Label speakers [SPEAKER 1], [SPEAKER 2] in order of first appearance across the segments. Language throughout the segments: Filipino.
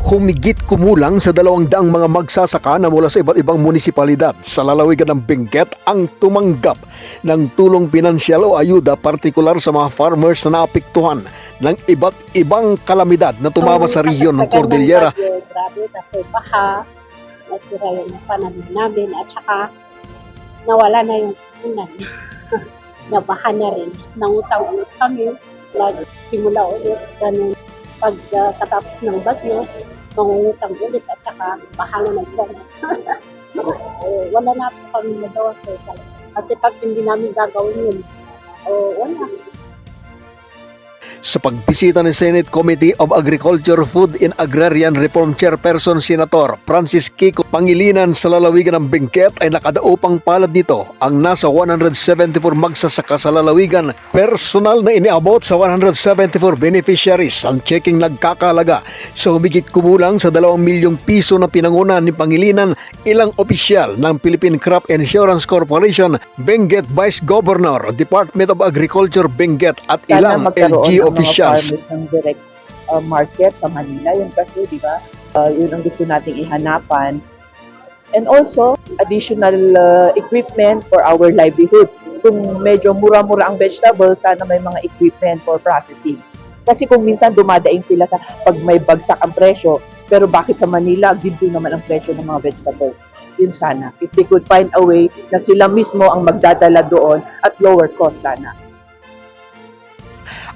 [SPEAKER 1] Humigit kumulang sa 200 mga magsasaka na mula sa iba't ibang munisipalidad sa lalawigan ng Benguet ang tumanggap ng tulong pinansyal o ayuda partikular sa mga farmers na naapektuhan ng iba't ibang kalamidad na tumama sa rehiyon ng Cordillera.
[SPEAKER 2] Grabe kasi baha, nasira yung pananim namin at saka nawala na yung punan. Nabaha na rin. Nangutang ulit kami, simula ulit, ganun. Pagkatapos ng bagyo, mangungutang ulit at saka bahala na dyan. Wala na po kami nagawa sir. Kasi pag hindi namin gagawin yun, wala.
[SPEAKER 1] Sa pagbisita ng Senate Committee of Agriculture, Food and Agrarian Reform Chairperson Senator Francis Kiko Pangilinan sa lalawigan ng Benguet ay nakadaupang palad nito ang nasa 174 magsasaka sa lalawigan. Personal na iniabot sa 174 beneficiaries ang checking nagkakalaga sa humigit kumulang sa 2 milyong piso na pinangunahan ni Pangilinan, ilang opisyal ng Philippine Crop Insurance Corporation, Benguet Vice Governor, Department of Agriculture Benguet at ilang LGU officials.
[SPEAKER 3] Farmers ng direct market sa Manila. Yun kasi, di ba, yun ang gusto nating ihanapan. And also, additional equipment for our livelihood. Kung medyo mura-mura ang vegetables, sana may mga equipment for processing. Kasi kung minsan dumadaing sila sa pag may bagsak ang presyo, pero bakit sa Manila, ginto naman ang presyo ng mga vegetables. Yun sana. If they could find a way na sila mismo ang magdadala doon at lower cost sana.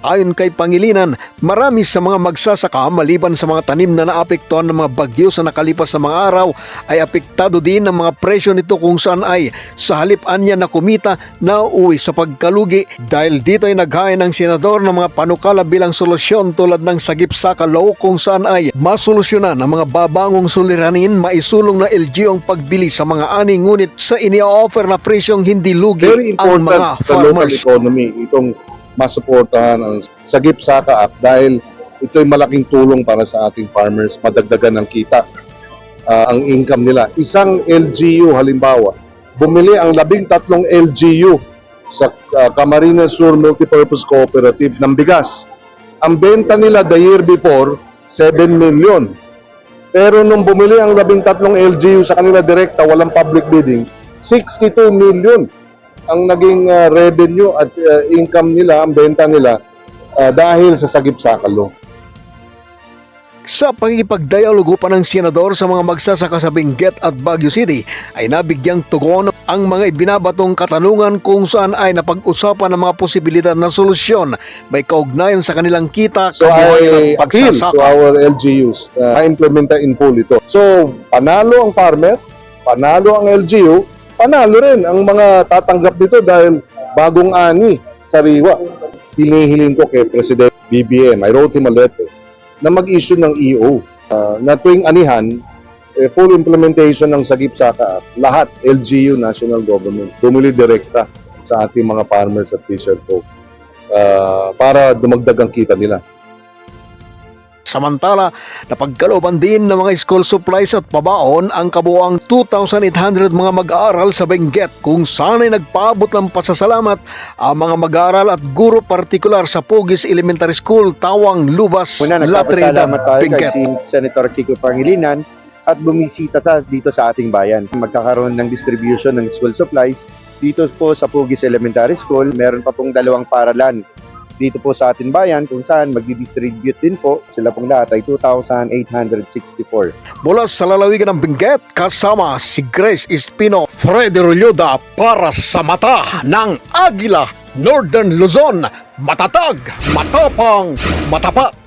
[SPEAKER 1] Ayon kay Pangilinan, marami sa mga magsasaka maliban sa mga tanim na naapektuhan ng mga bagyo sa nakalipas na mga araw ay apektado din ng mga presyo nito kung saan ay sa halip niya na kumita na uuwi sa pagkalugi. Dahil dito ay naghain ng senador ng mga panukala bilang solusyon tulad ng Sagip-Saka Law kung saan ay masolusyonan ang mga babangong suliranin, maisulong na LGU ang pagbili sa mga ani ngunit sa ini-offer na presyong hindi lugi ang mga
[SPEAKER 4] sa local
[SPEAKER 1] farmers.
[SPEAKER 4] economy itong masuportahan ang Sagip-Saka Act dahil ito'y malaking tulong para sa ating farmers, madagdagan ng kita, ang income nila. Isang LGU halimbawa, bumili ang 13 LGU sa Camarines Sur Multipurpose Cooperative ng bigas. Ang benta nila the year before, 7 million. Pero nung bumili ang 13 LGU sa kanila direkta, walang public bidding, 62 million. Ang naging revenue at income nila, ang benta nila dahil sa Sagip-Saka Law.
[SPEAKER 1] Sa pagkikipagdialogo pa ng senador sa mga magsasaka sa Benguet at Baguio City ay nabigyang tugon ang mga ibinabatong katanungan kung saan ay napag-usapan ng mga posibilidad na solusyon may kaugnayan sa kanilang kita,
[SPEAKER 4] So
[SPEAKER 1] kabuhayan at
[SPEAKER 4] I appeal
[SPEAKER 1] pagsasaka.
[SPEAKER 4] to our LGUs na implementa in full ito. So panalo ang farmer, panalo ang LGU, panalo rin ang mga tatanggap nito dahil bagong ani sariwa. Hinihiling ko kay President BBM, I wrote him a letter, na mag-issue ng EO na tuwing anihan, full implementation ng Sagip-Saka, lahat LGU, national government, bumili direkta sa ating mga farmers at fisher folk para dumagdag ang kita nila.
[SPEAKER 1] Samantala, napagkalooban din ng mga school supplies at pabaon ang kabuuang 2,800 mga mag-aaral sa Benguet kung saan ay nagpaabot ng pasasalamat ang mga mag-aaral at guro partikular sa Pugis Elementary School, Tawang, Lubas,
[SPEAKER 5] Una,
[SPEAKER 1] Latrinidad,
[SPEAKER 5] nagpapasalamat tayo kay
[SPEAKER 1] Benguet.
[SPEAKER 5] Senator Kiko Pangilinan at bumisita dito sa ating bayan. Magkakaroon ng distribution ng school supplies dito po sa Pugis Elementary School. Meron pa pong 2 paaralan dito po sa ating bayan kung saan magdi-distribute din po. Sila pong lahat ay 2,864.
[SPEAKER 1] Mula sa lalawigan ng Benguet, kasama si Grace Espino, Freddy Rolyoda para sa mata ng Agila, Northern Luzon, matatag, matapang, matapat.